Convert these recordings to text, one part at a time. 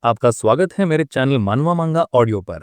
आपका स्वागत है मेरे चैनल मानवा मांगा ऑडियो पर।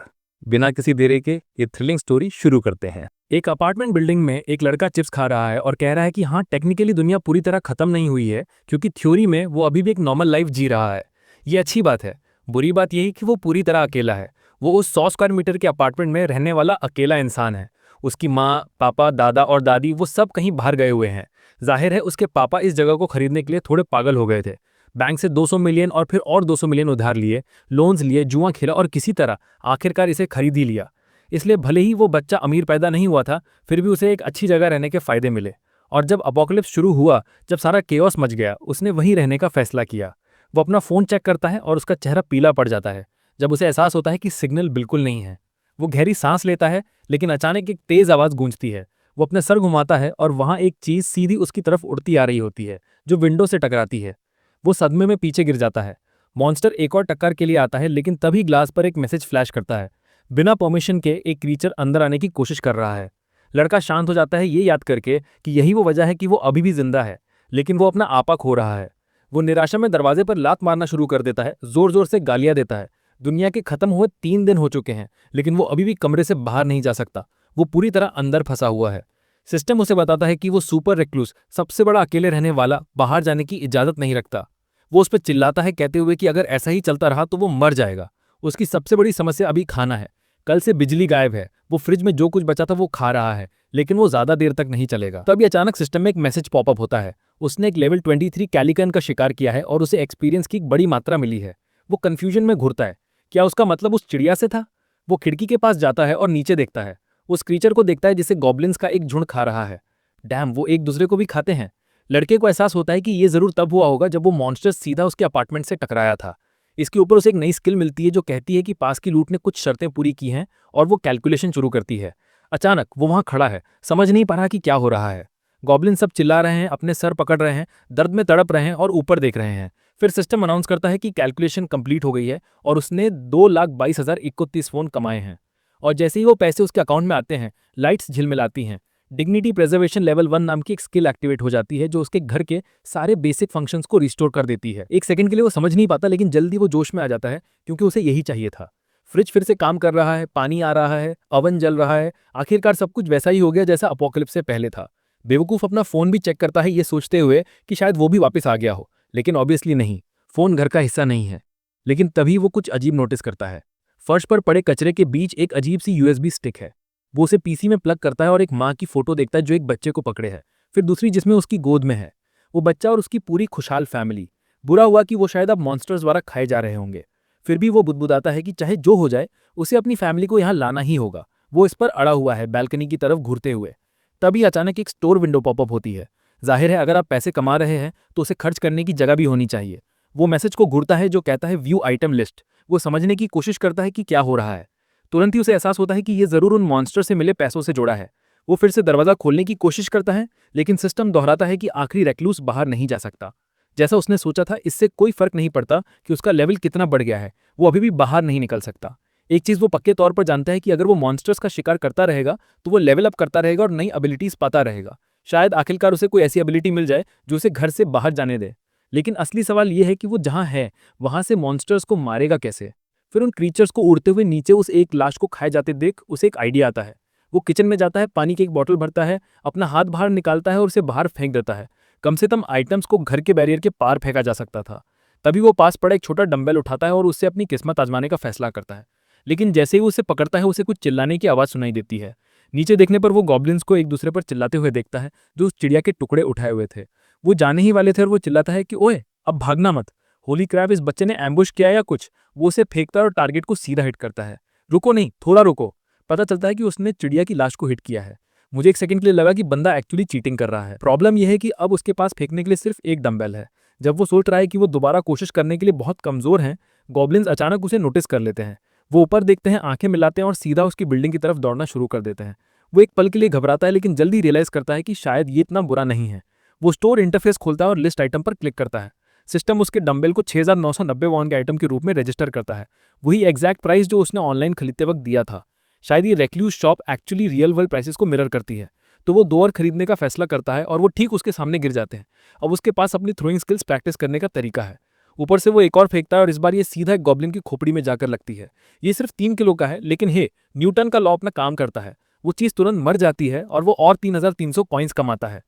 बिना किसी देरी के ये थ्रिलिंग स्टोरी शुरू करते हैं। एक अपार्टमेंट बिल्डिंग में एक लड़का चिप्स खा रहा है और कह रहा है कि हाँ, टेक्निकली दुनिया पूरी तरह खत्म नहीं हुई है, क्योंकि थ्योरी में वो अभी भी एक नॉर्मल लाइफ जी रहा है। ये अच्छी बात है। बुरी बात यही कि वो पूरी तरह अकेला है। वो उस 100 स्क्वायर मीटर के अपार्टमेंट में रहने वाला अकेला इंसान है। उसकी माँ, पापा, दादा और दादी वो सब कहीं बाहर गए हुए हैं। जाहिर है उसके पापा इस जगह को खरीदने के लिए थोड़े पागल हो गए थे। बैंक से 200 मिलियन और फिर और 200 मिलियन उधार लिए, लोन्स लिए, जुआ खेला और किसी तरह आखिरकार इसे खरीद ही लिया। इसलिए भले ही वो बच्चा अमीर पैदा नहीं हुआ था, फिर भी उसे एक अच्छी जगह रहने के फायदे मिले। और जब अपोकलिप्स शुरू हुआ, जब सारा केओस मच गया, उसने वहीं रहने का फैसला किया। वो अपना फ़ोन चेक करता है और उसका चेहरा पीला पड़ जाता है जब उसे एहसास होता है कि सिग्नल बिल्कुल नहीं है। वो गहरी सांस लेता है, लेकिन अचानक एक तेज़ आवाज़ गूंजती है। वो अपना सर घुमाता है और वहाँ एक चीज़ सीधी उसकी तरफ उड़ती आ रही होती है, जो विंडो से टकराती है। वो सदमे में पीछे गिर जाता है। मॉन्स्टर एक और टक्कर के लिए आता है, लेकिन तभी ग्लास पर एक मैसेज फ्लैश करता है। बिना परमिशन के एक क्रीचर अंदर आने की कोशिश कर रहा है। लड़का शांत हो जाता है, ये याद करके कि यही वो वजह है कि वो अभी भी जिंदा है, लेकिन वो अपना आपा खो रहा है। वो निराशा में दरवाजे पर लात मारना शुरू कर देता है, जोर जोर से गालियां देता है। दुनिया के खत्म हुए 3 दिन हो चुके हैं, लेकिन वो अभी भी कमरे से बाहर नहीं जा सकता। वो पूरी तरह अंदर फंसा हुआ है। सिस्टम उसे बताता है कि वो सुपर रिक्लूस, सबसे बड़ा अकेले रहने वाला, बाहर जाने की इजाजत नहीं रखता। वो उस पर चिल्लाता है, कहते हुए कि अगर ऐसा ही चलता रहा तो वो मर जाएगा। उसकी सबसे बड़ी समस्या अभी खाना है। कल से बिजली गायब है। वो फ्रिज में जो कुछ बचा था वो खा रहा है, लेकिन वो ज्यादा देर तक नहीं चलेगा। तभी अचानक सिस्टम में एक मैसेज पॉपअप होता है। उसने एक लेवल 23 कैलिकन का शिकार किया है और उसे एक्सपीरियंस की एक बड़ी मात्रा मिली है। वो कंफ्यूजन में घुरता है। क्या उसका मतलब उस चिड़िया से था? वो खिड़की के पास जाता है और नीचे देखता है। उस क्रीचर को देखता है जिसे गॉब्लिन्स का एक झुंड खा रहा है। डैम, वो एक दूसरे को भी खाते हैं। लड़के को एहसास होता है कि ये जरूर तब हुआ होगा जब वो मॉन्स्टर सीधा उसके अपार्टमेंट से टकराया था। इसके ऊपर उसे एक नई स्किल मिलती है जो कहती है कि पास की लूट ने कुछ शर्तें पूरी की हैं, और वो कैलकुलेशन शुरू करती है। अचानक वो वहां खड़ा है, समझ नहीं पा रहा कि क्या हो रहा है। गॉब्लिन सब चिल्ला रहे हैं, अपने सर पकड़ रहे हैं, दर्द में तड़प रहे हैं और ऊपर देख रहे हैं। फिर सिस्टम अनाउंस करता है कि कैलकुलेशन कंप्लीट हो गई है और उसने 2,22,031 फोन कमाए हैं। और जैसे ही वो पैसे उसके अकाउंट में आते हैं, लाइट्स झिलमिलाती हैं। डिग्निटी प्रिजर्वेशन लेवल 1 नाम की एक स्किल एक्टिवेट हो जाती है, जो उसके घर के सारे बेसिक फंक्शंस को रिस्टोर कर देती है। एक सेकंड के लिए वो समझ नहीं पाता, लेकिन जल्दी वो जोश में आ जाता है, क्योंकि उसे यही चाहिए था। फ्रिज फिर से काम कर रहा है, पानी आ रहा है, ओवन जल रहा है। आखिरकार सब कुछ वैसा ही हो गया जैसा अपोकलिप्स से पहले था। बेवकूफ अपना फोन भी चेक करता है, ये सोचते हुए कि शायद वो भी वापस आ गया हो, लेकिन ऑब्वियसली नहीं। फोन घर का हिस्सा नहीं है। लेकिन तभी वो कुछ अजीब नोटिस करता है। फर्श पर पड़े कचरे के बीच एक अजीब सी यूएसबी स्टिक है। वो उसे पीसी में प्लग करता है और एक माँ की फोटो देखता है जो एक बच्चे को पकड़े है, फिर दूसरी जिसमें उसकी गोद में है। वो बच्चा और उसकी पूरी खुशहाल फैमिली। बुरा हुआ कि वो शायद अब मॉन्स्टर्स द्वारा खाए जा रहे होंगे। फिर भी वो बुदबुदाता है कि चाहे जो हो जाए, उसे अपनी फैमिली को यहाँ लाना ही होगा। वो इस पर अड़ा हुआ है, बैल्कनी की तरफ घूरते हुए। तभी अचानक एक स्टोर विंडो पॉपअप होती है। जाहिर है अगर आप पैसे कमा रहे हैं तो उसे खर्च करने की जगह भी होनी चाहिए। वो मैसेज को घूरता है जो कहता है व्यू आइटम लिस्ट। वो समझने की कोशिश करता है कि क्या हो रहा है। तुरंत ही उसे एहसास होता है कि ये जरूर उन मॉन्स्टर से मिले पैसों से जुड़ा है। वो फिर से दरवाजा खोलने की कोशिश करता है, लेकिन सिस्टम दोहराता है कि आखिरी रेक्लूस बाहर नहीं जा सकता। जैसा उसने सोचा था, इससे कोई फर्क नहीं पड़ता कि उसका लेवल कितना बढ़ गया है, वो अभी भी बाहर नहीं निकल सकता। एक चीज वो पक्के तौर पर जानता है कि अगर वो मॉन्स्टर्स का शिकार करता रहेगा तो वो लेवल अप करता रहेगा और नई एबिलिटीज पाता रहेगा। शायद आखिरकार उसे कोई ऐसी एबिलिटी मिल जाए जो उसे घर से बाहर जाने दे। लेकिन असली सवाल यह है कि वो जहां है वहां से मॉन्स्टर्स को मारेगा कैसे। फिर उन क्रीचर्स को उड़ते हुए नीचे उस एक लाश को खाए जाते देख उसे एक आइडिया आता है। वो किचन में जाता है, पानी की एक बोतल भरता है, अपना हाथ बाहर निकालता है और उसे बाहर फेंक देता है। कम से कम आइटम्स को घर के बैरियर के पार फेंका जा सकता था। तभी वो पास पड़ा एक छोटा डंबल उठाता है और उससे अपनी किस्मत आजमाने का फैसला करता है। लेकिन जैसे ही वो उसे पकड़ता है, उसे कुछ चिल्लाने की आवाज सुनाई देती है। नीचे देखने पर वो गॉब्लिन्स को एक दूसरे पर चिल्लाते हुए देखता है, जो उस चिड़िया के टुकड़े उठाए हुए थे। वो जाने ही वाले थे और वो चिल्लाता है कि ओए, अब भागना मत। होली क्रैप, इस बच्चे ने एम्बुश किया या कुछ। वो उसे फेंकता है और टारगेट को सीधा हिट करता है। रुको नहीं, थोड़ा रुको। पता चलता है कि उसने चिड़िया की लाश को हिट किया है। मुझे एक सेकंड के लिए लगा कि बंदा एक्चुअली चीटिंग कर रहा है। प्रॉब्लम यह है कि अब उसके पास फेंकने के लिए सिर्फ एक डंबल है। जब वो सोच रहा है कि वो दोबारा कोशिश करने के लिए बहुत कमजोर हैं, गॉब्लिन्स अचानक उसे नोटिस कर लेते हैं। वो ऊपर देखते हैं, आंखें मिलाते हैं और सीधा उसकी बिल्डिंग की तरफ दौड़ना शुरू कर देते हैं। वो एक पल के लिए घबराता है, लेकिन जल्दी रियलाइज करता है कि शायद ये इतना बुरा नहीं है। वो स्टोर इंटरफेस खोलता है और लिस्ट आइटम पर क्लिक करता है। सिस्टम उसके डंबल को 6,990 वॉन के आइटम के रूप में रजिस्टर करता है। वही एग्जैक्ट प्राइस जो उसने ऑनलाइन खरीदते वक्त दिया था। शायद ये recluse shop actually real world prices को मिरर करती है। तो वो 2 और खरीदने का फैसला करता है और वो ठीक उसके सामने गिर जाते हैं। अब उसके पास अपनी थ्रोइंग स्किल्स प्रैक्टिस करने का तरीका है। ऊपर से वो एक और फेंकता है और इस बार ये सीधा एक गॉब्लिन की खोपड़ी में जाकर लगती है। ये सिर्फ 3 किलो का है, लेकिन हे, न्यूटन का लॉ अपना काम करता है। वो चीज तुरंत मर जाती है और वो और 3,300 कॉइन्स कमाता है।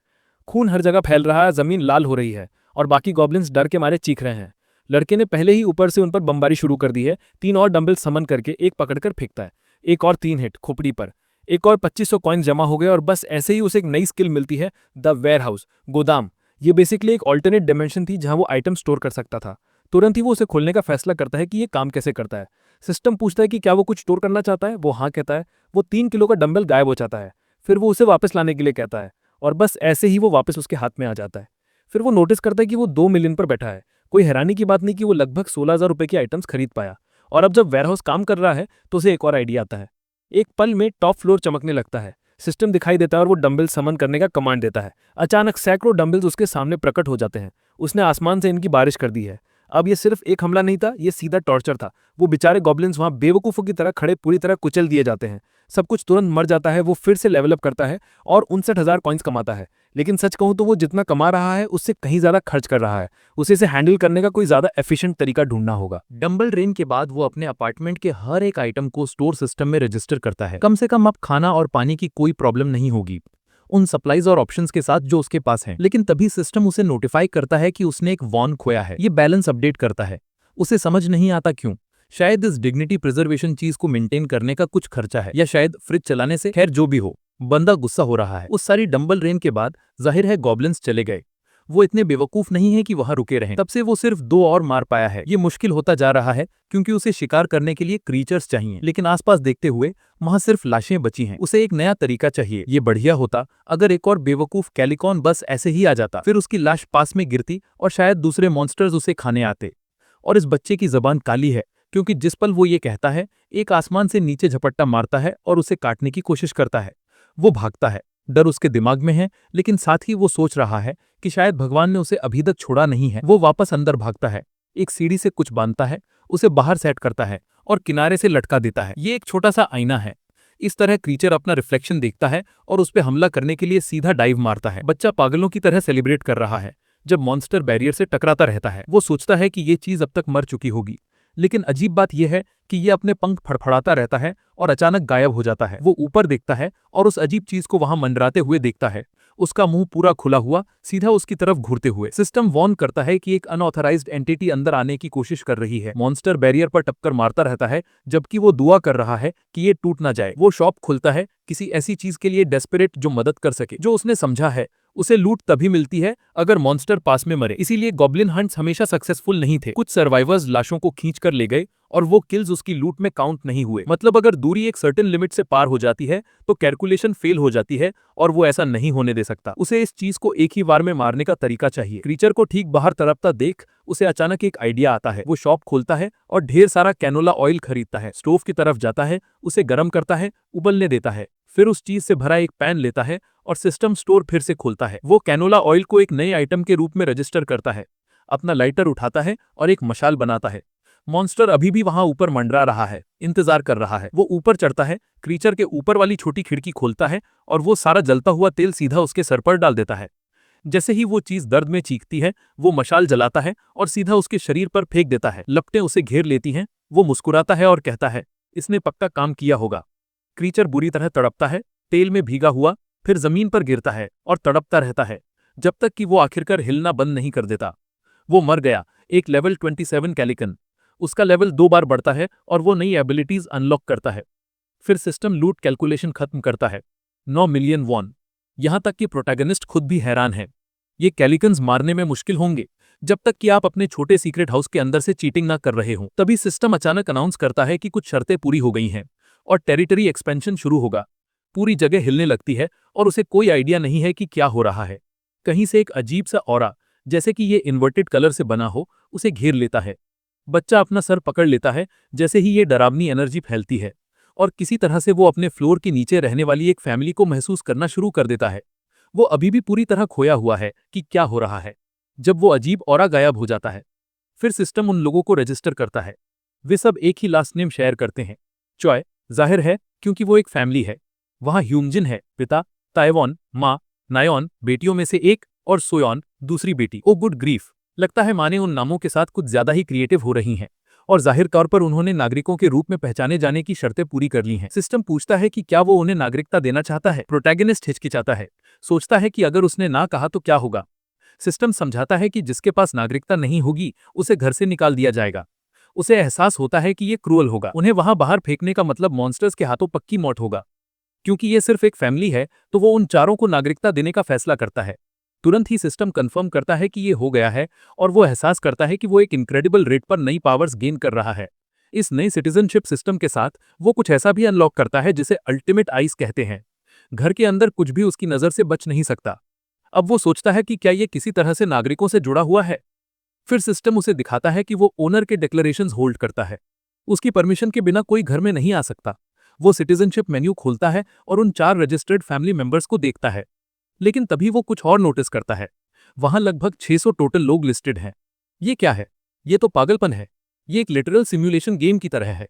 खून हर जगह फैल रहा है, जमीन लाल हो रही है और बाकी गॉब्लिन्स डर के मारे चीख रहे हैं। लड़के ने पहले ही ऊपर से उन पर बमबारी शुरू कर दी है। 3 और डंबल समन करके एक पकड़कर फेंकता है। एक और 3 हिट खोपड़ी पर। एक और 2500 कॉइन्स जमा हो गए और बस ऐसे ही उसे एक नई स्किल मिलती है, द वेयरहाउस, गोदाम। ये बेसिकली एक ऑल्टरनेट डायमेंशन थी जहां वो आइटम स्टोर कर सकता था। तुरंत ही वो उसे खोलने का फैसला करता है कि ये काम कैसे करता है। सिस्टम पूछता है कि क्या वो कुछ स्टोर करना चाहता है। वो हाँ कहता है। वो 3 किलो का डंबल गायब हो जाता है। फिर वो उसे वापस लाने के लिए कहता है और बस ऐसे ही वो वापस उसके हाथ में आ जाता है। फिर वो नोटिस करता है कि वो 2 मिलियन पर बैठा है। कोई हैरानी की बात नहीं कि वो लगभग 16,000 रुपए की आइटम्स खरीद पाया। और अब जब वेयरहाउस काम कर रहा है तो उसे एक और आइडिया आता है। एक पल में टॉप फ्लोर चमकने लगता है। सिस्टम दिखाई देता है और वो डंबल समन करने का कमांड देता है। अचानक सैकड़ों डंबल्स उसके सामने प्रकट हो जाते हैं। उसने आसमान से इनकी बारिश कर दी है। अब ये सिर्फ एक हमला नहीं था, ये सीधा टॉर्चर था। वो बेचारे गॉब्लिन्स वहां बेवकूफों की तरह खड़े पूरी तरह कुचल दिए जाते हैं। सब कुछ तुरंत मर जाता है। वो फिर से लेवल अप करता है और 59,000 कॉइन्स कमाता है। लेकिन सच कहूं तो वो जितना कमा रहा है उससे कहीं ज्यादा खर्च कर रहा है। उसे इसे हैंडल करने का कोई ज्यादा एफिशिएंट तरीका ढूंढना होगा। डंबल रेन के बाद वो अपने अपार्टमेंट के हर एक आइटम को स्टोर सिस्टम में रजिस्टर करता है। कम से कम अब खाना और पानी की कोई प्रॉब्लम नहीं होगी उन सप्लाईज और ऑप्शंस के साथ जो उसके पास हैं। लेकिन तभी सिस्टम उसे नोटिफाई करता है कि उसने एक वॉन खोया है। ये बैलेंस अपडेट करता है। उसे समझ नहीं आता क्यों। शायद इस डिग्निटी प्रिजर्वेशन चीज को मेंटेन करने का कुछ खर्चा है, या शायद फ्रिज चलाने से। खैर जो भी हो, बंदा गुस्सा हो रहा है। उस सारी डंबल रेन के बाद जाहिर है गॉब्लिन्स चले गए। वो इतने बेवकूफ नहीं है कि वहां रुके रहें। तब से वो सिर्फ 2 और मार पाया है। ये मुश्किल होता जा रहा है क्योंकि उसे शिकार करने के लिए क्रीचर्स चाहिए। लेकिन आसपास देखते हुए वहां सिर्फ लाशें बची हैं। उसे एक नया तरीका चाहिए। ये बढ़िया होता अगर एक और बेवकूफ कैलिकॉन बस ऐसे ही आ जाता, फिर उसकी लाश पास में गिरती और शायद दूसरे मॉन्स्टर्स उसे खाने आते। और इस बच्चे की जबान काली है क्योंकि जिस पल वो ये कहता है, एक आसमान से नीचे झपट्टा मारता है और उसे काटने की कोशिश करता है। वो भागता है। डर उसके दिमाग में है, लेकिन साथ ही वो सोच रहा है कि शायद भगवान ने उसे अभी तक छोड़ा नहीं है। वो वापस अंदर भागता है। एक सीढ़ी से कुछ बांधता है, उसे बाहर सेट करता है और किनारे से लटका देता है। ये एक छोटा सा आईना है। इस तरह क्रीचर अपना रिफ्लेक्शन देखता है और उस पर हमला करने के लिए सीधा डाइव मारता है। बच्चा पागलों की तरह सेलिब्रेट कर रहा है जब मॉन्स्टर बैरियर से टकराता रहता है। वो सोचता है कि ये चीज अब तक मर चुकी होगी, लेकिन अजीब बात यह है कि ये अपने पंख फड़फड़ाता रहता है और अचानक गायब हो जाता है। वो ऊपर देखता है और उस अजीब चीज को वहां मंडराते हुए देखता है। उसका मुंह पूरा खुला हुआ, सीधा उसकी तरफ घूरते हुए। सिस्टम वॉर्न करता है कि एक अनऑथराइज्ड एंटिटी अंदर आने की कोशिश कर रही है। मॉन्स्टर बैरियर पर टक्कर मारता रहता है जबकि वो दुआ कर रहा है कि ये टूट ना जाए। वो शॉप खुलता है किसी ऐसी चीज के लिए डेस्परेट जो मदद कर सके। जो उसने समझा है उसे लूट तभी मिलती है अगर मॉन्स्टर पास में मरे। इसीलिए गॉब्लिन हंट्स हमेशा सक्सेसफुल नहीं थे। कुछ सर्वाइवर्स लाशों को खींच कर ले गए और वो किल्स उसकी लूट में काउंट नहीं हुए। मतलब अगर दूरी एक सर्टेन लिमिट से पार हो जाती है तो कैलकुलेशन फेल हो जाती है और वो ऐसा नहीं होने दे सकता। उसे इस चीज को एक ही बार में मारने का तरीका चाहिए। क्रीचर को ठीक बाहर तड़पता देख उसे अचानक एक आइडिया आता है। वो शॉप खोलता है और ढेर सारा कैनोला ऑयल खरीदता है। स्टोव की तरफ जाता है, उसे गर्म करता है, उबलने देता है। फिर उस चीज से भरा एक पैन लेता है और सिस्टम स्टोर फिर से खोलता है। वो कैनोला ऑयल को एक नए आइटम के रूप में रजिस्टर करता है। अपना लाइटर उठाता है और एक मशाल बनाता है। मॉन्स्टर अभी भी वहां ऊपर मंडरा रहा है, इंतजार कर रहा है। वो ऊपर चढ़ता है, क्रीचर के ऊपर वाली छोटी खिड़की खोलता है और वो सारा जलता हुआ तेल सीधा उसके सर पर डाल देता है। जैसे ही वो चीज दर्द में चीखती है, वो मशाल जलाता है और सीधा उसके शरीर पर फेंक देता है। लपटें उसे घेर लेती हैं। वो मुस्कुराता है और कहता है, इसने पक्का काम किया होगा। क्रीचर बुरी तरह तड़पता है, तेल में भीगा हुआ, फिर जमीन पर गिरता है और तड़पता रहता है जब तक कि वो आखिरकार हिलना बंद नहीं कर देता। वो मर गया। एक लेवल 27 कैलिकन। उसका लेवल 2 बार बढ़ता है और वो नई एबिलिटीज अनलॉक करता है। फिर सिस्टम लूट कैलकुलेशन खत्म करता है। 9 मिलियन वॉन। यहां तक कि प्रोटैगनिस्ट खुद भी हैरान है। ये कैलिकन्स मारने में मुश्किल होंगे जब तक कि आप अपने छोटे सीक्रेट हाउस के अंदर से चीटिंग ना कर रहे हों। तभी सिस्टम अचानक अनाउंस करता है कि कुछ शर्तें पूरी हो गई हैं और टेरिटरी एक्सपेंशन शुरू होगा। पूरी जगह हिलने लगती है और उसे कोई आइडिया नहीं है कि क्या हो रहा है। कहीं से एक अजीब सा ऑरा, जैसे कि ये इन्वर्टेड कलर से बना हो, उसे घेर लेता है। बच्चा अपना सर पकड़ लेता है जैसे ही ये डरावनी एनर्जी फैलती है और किसी तरह से वो अपने फ्लोर के नीचे रहने वाली एक फैमिली को महसूस करना शुरू कर देता है। वो अभी भी पूरी तरह खोया हुआ है कि क्या हो रहा है। जब वो अजीब ऑरा गायब हो जाता है, फिर सिस्टम उन लोगों को रजिस्टर करता है। वे सब एक ही लास्ट नेम शेयर करते हैं, चॉय। जाहिर है क्योंकि वो एक फैमिली है। वहां ह्यूमजिन है पिता, ताइवान माँ, नायोन बेटियों में से एक और सोयोन दूसरी बेटी। ओ गुड ग्रीफ, लगता है माँ ने उन नामों के साथ कुछ ज्यादा ही क्रिएटिव हो रही हैं और जाहिर तौर पर उन्होंने नागरिकों के रूप में पहचाने जाने की शर्तें पूरी कर ली हैं। सिस्टम पूछता है कि क्या वो उन्हें नागरिकता देना चाहता है। प्रोटैगनिस्ट हिचकिचाता है, सोचता है कि अगर उसने ना कहा तो क्या होगा। सिस्टम समझाता है कि जिसके पास नागरिकता नहीं होगी उसे घर से निकाल दिया जाएगा। उसे एहसास होता है कि ये क्रूअल होगा। उन्हें वहां बाहर फेंकने का मतलब मॉन्स्टर्स के हाथों पक्की मौत होगा। क्योंकि ये सिर्फ एक फैमिली है तो वो उन चारों को नागरिकता देने का फैसला करता है। तुरंत ही सिस्टम कंफर्म करता है कि ये हो गया है और वो एहसास करता है कि वो एक इनक्रेडिबल रेट पर नई पावर्स गेन कर रहा है। इस नई सिटीजनशिप सिस्टम के साथ वो कुछ ऐसा भी अनलॉक करता है जिसे अल्टीमेट आइस कहते हैं। घर के अंदर कुछ भी उसकी नजर से बच नहीं सकता। अब वो सोचता है कि क्या ये किसी तरह से नागरिकों से जुड़ा हुआ है। फिर सिस्टम उसे दिखाता है कि वो ओनर के डिक्लेरेशंस होल्ड करता है। उसकी परमिशन के बिना कोई घर में नहीं आ सकता। वो सिटीजनशिप मेन्यू खोलता है और उन 4 रजिस्टर्ड फैमिली मेंबर्स को देखता है। लेकिन तभी वो कुछ और नोटिस करता है। वहां लगभग 600 टोटल लोग लिस्टेड हैं। ये क्या है? ये तो पागलपन है। ये एक लिटरल सिमुलेशन गेम की तरह है।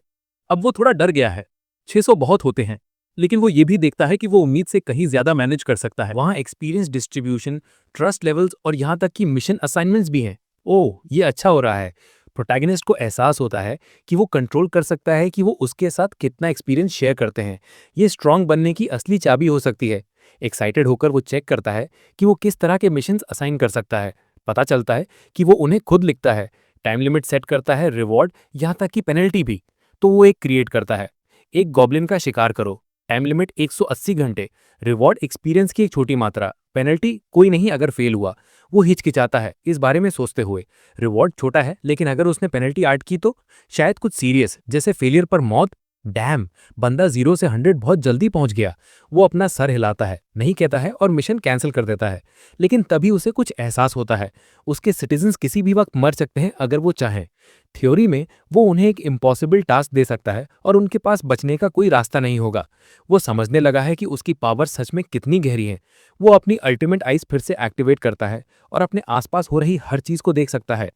अब वो थोड़ा डर गया है। 600 बहुत होते हैं, लेकिन वो ये भी देखता है कि वो उम्मीद से कहीं ज्यादा मैनेज कर सकता है। वहाँ एक्सपीरियंस डिस्ट्रीब्यूशन, ट्रस्ट लेवल्स और यहाँ तक कि मिशन असाइनमेंट्स भी हैं। ओह, ये अच्छा हो रहा है। प्रोटैगनिस्ट को एहसास होता है कि वो कंट्रोल कर सकता है कि वो उसके साथ कितना एक्सपीरियंस शेयर करते हैं। ये स्ट्रांग बनने की असली चाबी हो सकती है। एक्साइटेड होकर वो चेक करता है कि वो किस तरह के मिशंस असाइन कर सकता है। पता चलता है कि वो उन्हें खुद लिखता है, टाइम लिमिट सेट करता है, रिवॉर्ड, यहाँ तक कि पेनल्टी भी। तो वो एक क्रिएट करता है। एक गॉब्लिन का शिकार करो, टाइम लिमिट 180 घंटे, रिवॉर्ड एक्सपीरियंस की एक छोटी मात्रा, पेनल्टी कोई नहीं अगर फेल हुआ। वो हिचकिचाता है इस बारे में सोचते हुए। रिवॉर्ड छोटा है, लेकिन अगर उसने पेनल्टी ऐड की तो शायद कुछ सीरियस, जैसे फेलियर पर मौत। डैम, बंदा 0 से 100 बहुत जल्दी पहुंच गया। वो अपना सर हिलाता है, नहीं कहता है और मिशन कैंसिल कर देता है। लेकिन तभी उसे कुछ एहसास होता है, उसके सिटीजन्स किसी भी वक्त मर सकते हैं अगर वो चाहें। थ्योरी में वो उन्हें एक इम्पॉसिबल टास्क दे सकता है और उनके पास बचने का कोई रास्ता नहीं होगा। वो समझने लगा है कि उसकी पावर सच में कितनी गहरी है। वो अपनी अल्टीमेट आइज फिर से एक्टिवेट करता है और अपने आसपास हो रही हर चीज को देख सकता है।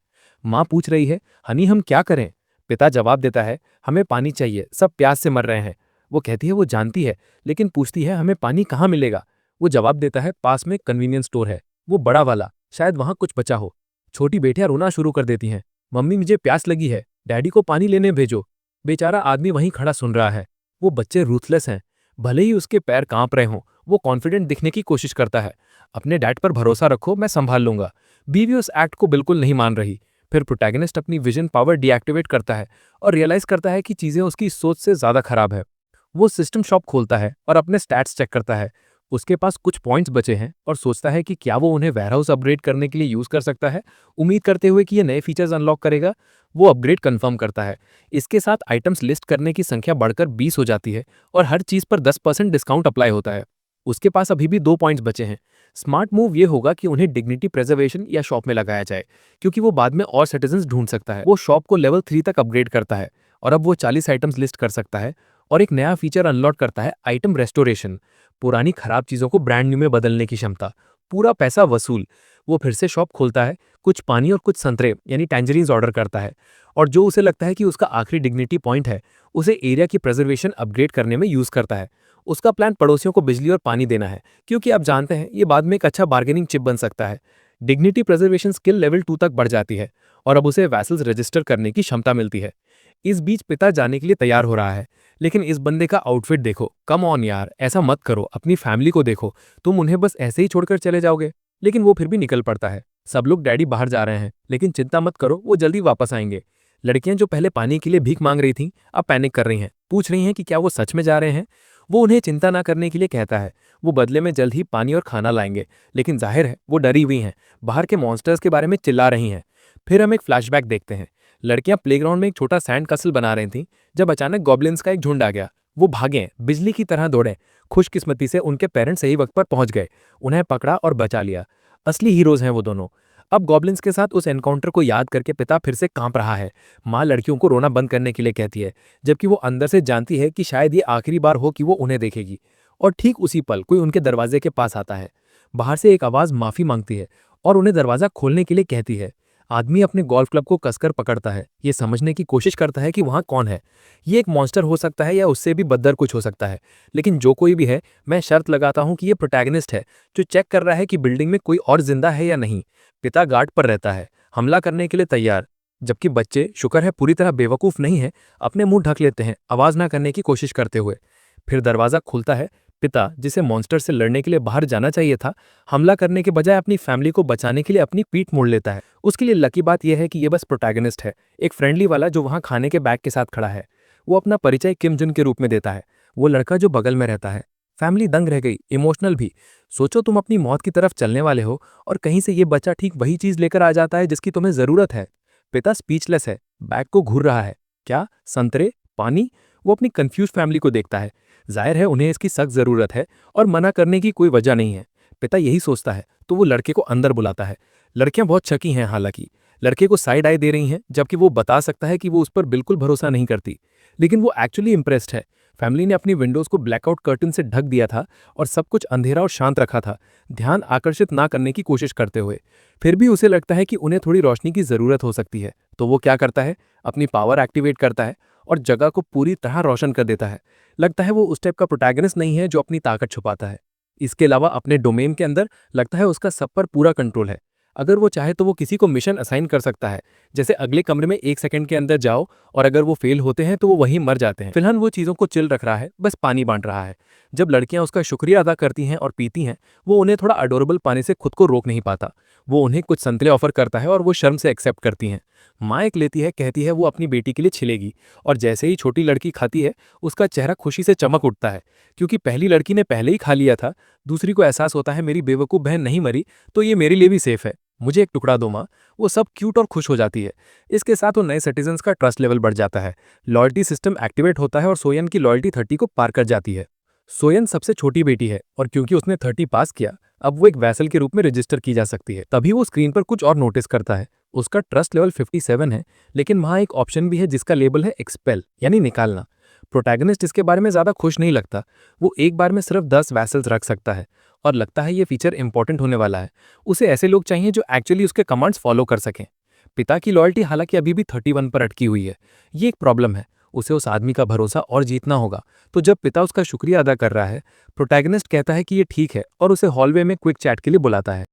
माँ पूछ रही है, हनी हम क्या करें? पिता जवाब देता है, हमें पानी चाहिए, सब प्यास से मर रहे हैं। वो कहती है वो जानती है, लेकिन पूछती है हमें पानी कहाँ मिलेगा? वो जवाब देता है पास में कन्वीनियंस स्टोर है, वो बड़ा वाला, शायद वहां कुछ बचा हो। छोटी बेटियां रोना शुरू कर देती हैं, मम्मी मुझे प्यास लगी है, डैडी को पानी लेने भेजो। बेचारा आदमी वहीं खड़ा सुन रहा है। वो बच्चे रूथलेस हैं, भले ही उसके पैर कांप रहे हों। वो कॉन्फिडेंट दिखने की कोशिश करता है, अपने डैड पर भरोसा रखो, मैं संभाल लूंगा। बीवी उस एक्ट को बिल्कुल नहीं मान रही। फिर प्रोटैगनिस्ट अपनी विजन पावर डीएक्टिवेट करता है और रियलाइज करता है कि चीजें उसकी सोच से ज्यादा खराब है। वो सिस्टम शॉप खोलता है और अपने स्टैट्स चेक करता है। उसके पास कुछ पॉइंट्स बचे हैं और सोचता है कि क्या वो उन्हें वेयरहाउस अपग्रेड करने के लिए यूज कर सकता है, उम्मीद करते हुए कि ये नए फीचर्स अनलॉक करेगा। वो अपग्रेड कंफर्म करता है। इसके साथ आइटम्स लिस्ट करने की संख्या बढ़कर 20 हो जाती है और हर चीज पर 10% डिस्काउंट अप्लाई होता है। उसके पास अभी भी 2 पॉइंट्स बचे हैं। स्मार्ट मूव ये होगा कि उन्हें डिग्निटी प्रिजर्वेशन या शॉप में लगाया जाए, क्योंकि वो बाद में और सिटीजन्स ढूंढ सकता है। वो शॉप को लेवल 3 तक अपग्रेड करता है और अब वो 40 आइटम्स लिस्ट कर सकता है और एक नया फीचर अनलॉक करता है, आइटम रेस्टोरेशन। पुरानी खराब चीजों को ब्रांड न्यू में बदलने की क्षमता। पूरा पैसा वसूल। वो फिर से शॉप खोलता है, कुछ पानी और कुछ संतरे यानी टैंजरीन्स ऑर्डर करता है और जो उसे लगता है कि उसका आखिरी डिग्निटी पॉइंट है, उसे एरिया की प्रिजर्वेशन अपग्रेड करने में यूज करता है। उसका प्लान पड़ोसियों को बिजली और पानी देना है, क्योंकि आप जानते हैं ये बाद में एक अच्छा बार्गेनिंग चिप बन सकता है। डिग्निटी प्रिजर्वेशन स्किल लेवल 2 तक बढ़ जाती है और अब उसे वैसल्स रजिस्टर करने की क्षमता मिलती है। इस बीच पिता जाने के लिए तैयार हो रहा है, लेकिन इस बंदे का आउटफिट देखो, कम ऑन यार, ऐसा मत करो, अपनी फैमिली को देखो, तुम उन्हें बस ऐसे ही छोड़कर चले जाओगे। लेकिन वो फिर भी निकल पड़ता है। सब लोग डैडी बाहर जा रहे हैं, लेकिन चिंता मत करो, वो जल्दी वापस आएंगे। लड़कियां जो पहले पानी के लिए भीख मांग रही थीं, अब पैनिक कर रही हैं, पूछ रही हैं कि क्या वो सच में जा रहे हैं। वो उन्हें चिंता ना करने के लिए कहता है, वो बदले में जल्द ही पानी और खाना लाएंगे। लेकिन जाहिर है वो डरी हुई हैं, बाहर के मॉन्स्टर्स के बारे में चिल्ला रही हैं। फिर हम एक फ्लैशबैक देखते हैं। लड़कियां प्लेग्राउंड में एक छोटा सैंड कसल बना रही थीं जब अचानक गॉब्लिन्स का एक झुंड आ गया। वो भागे, बिजली की तरह दौड़े। खुशकिस्मती से उनके पेरेंट्स सही वक्त पर पहुंच गए, उन्हें पकड़ा और बचा लिया। असली हीरोज हैं वो दोनों। अब गॉब्लिन्स के साथ उस एनकाउंटर को याद करके पिता फिर से कांप रहा है। माँ लड़कियों को रोना बंद करने के लिए कहती है, जबकि वो अंदर से जानती है कि शायद ये आखिरी बार हो कि वो उन्हें देखेगी। और ठीक उसी पल कोई उनके दरवाजे के पास आता है। बाहर से एक आवाज माफी मांगती है और उन्हें दरवाजा खोलने के लिए कहती है। आदमी अपने गोल्फ क्लब को कसकर पकड़ता है, ये समझने की कोशिश करता है कि वहां कौन है। ये एक मॉन्स्टर हो सकता है या उससे भी बदतर कुछ हो सकता है, लेकिन जो कोई भी है, मैं शर्त लगाता हूं कि ये प्रोटैगनिस्ट है जो चेक कर रहा है कि बिल्डिंग में कोई और जिंदा है या नहीं। पिता गार्ड पर रहता है, हमला करने के लिए तैयार। जबकि बच्चे, शुक्र है पूरी तरह बेवकूफ़ नहीं है, अपने मुंह ढक लेते हैं आवाज़ ना करने की कोशिश करते हुए। फिर दरवाज़ा खुलता है। पिता, जिसे मॉन्स्टर से लड़ने के लिए बाहर जाना चाहिए था, हमला करने के बजाय अपनी फैमिली को बचाने के लिए अपनी पीठ मोड़ लेता है। उसके लिए लकी बात यह है कि ये बस प्रोटैगनिस्ट है, एक फ्रेंडली वाला जो वहाँ खाने के बैग के साथ खड़ा है। वो अपना परिचय किम जुन के रूप में देता है, वो लड़का जो बगल में रहता है। फैमिली दंग रह गई, इमोशनल भी। सोचो तुम अपनी मौत की तरफ चलने वाले हो और कहीं से ये बच्चा ठीक वही चीज़ लेकर आ जाता है जिसकी तुम्हें ज़रूरत है। पिता स्पीचलेस है, बैग को घूर रहा है। क्या संतरे, पानी? वो अपनी कंफ्यूज फैमिली को देखता है। जाहिर है उन्हें इसकी सख्त ज़रूरत है और मना करने की कोई वजह नहीं है। पिता यही सोचता है तो वो लड़के को अंदर बुलाता है। लड़कियां बहुत शकी हैं, हालांकि लड़के को साइड आई दे रही हैं, जबकि वो बता सकता है कि वो उस पर बिल्कुल भरोसा नहीं करती। लेकिन वो एक्चुअली इंप्रेस्ड है। फैमिली ने अपनी विंडोज़ को ब्लैकआउट कर्टन से ढक दिया था और सब कुछ अंधेरा और शांत रखा था, ध्यान आकर्षित ना करने की कोशिश करते हुए। फिर भी उसे लगता है कि उन्हें थोड़ी रोशनी की ज़रूरत हो सकती है, तो वो क्या करता है, अपनी पावर एक्टिवेट करता है और जगह को पूरी तरह रोशन कर देता है। लगता है वो उस टाइप का प्रोटैगनिस्ट नहीं है जो अपनी ताकत छुपाता है। इसके अलावा अपने डोमेन के अंदर लगता है उसका सब पर पूरा कंट्रोल है। अगर वो चाहे तो वो किसी को मिशन असाइन कर सकता है, जैसे अगले कमरे में 1 सेकंड के अंदर जाओ, और अगर वो फेल होते हैं तो वो वहीं मर जाते हैं। फिलहाल वो चीज़ों को चिल रख रहा है, बस पानी बांट रहा है। जब लड़कियां उसका शुक्रिया अदा करती हैं और पीती हैं, वो उन्हें थोड़ा अडोरेबल पाने से खुद को रोक नहीं पाता। वो उन्हें कुछ संतरे ऑफर करता है और वो शर्म से एक्सेप्ट करती हैं। माँ एक लेती है, कहती है वो अपनी बेटी के लिए छिलेगी, और जैसे ही छोटी लड़की खाती है उसका चेहरा खुशी से चमक उठता है, क्योंकि पहली लड़की ने पहले ही खा लिया था। दूसरी को एहसास होता है मेरी बेवकूफ़ बहन नहीं मरी, तो ये मेरे लिए भी सेफ है, मुझे एक टुकड़ा दो माँ। वो सब क्यूट और खुश हो जाती है। इसके साथ वो नए सिटीजन्स का ट्रस्ट लेवल बढ़ जाता है, लॉयल्टी सिस्टम एक्टिवेट होता है और सोयन की लॉयल्टी 30 को पार कर जाती है। सोयन सबसे छोटी बेटी है और क्योंकि उसने 30 पास किया, अब वो एक वैसल के रूप में रजिस्टर की जा सकती है। तभी वो स्क्रीन पर कुछ और नोटिस करता है। उसका ट्रस्ट लेवल 57 है, लेकिन वहाँ एक ऑप्शन भी है जिसका लेबल है एक्सपेल, यानी निकालना। प्रोटैगनिस्ट इसके बारे में ज़्यादा खुश नहीं लगता। वो एक बार में सिर्फ 10 वैसल्स रख सकता है और लगता है ये फीचर इंपॉर्टेंट होने वाला है। उसे ऐसे लोग चाहिए जो एक्चुअली उसके कमांड्स फॉलो कर सकें। पिता की लॉयल्टी हालांकि अभी भी 31 पर अटकी हुई है। ये एक प्रॉब्लम है, उसे उस आदमी का भरोसा और जीतना होगा। तो जब पिता उसका शुक्रिया अदा कर रहा है, प्रोटैगनिस्ट कहता है कि ये ठीक है और उसे हॉलवे में क्विक चैट के लिए बुलाता है।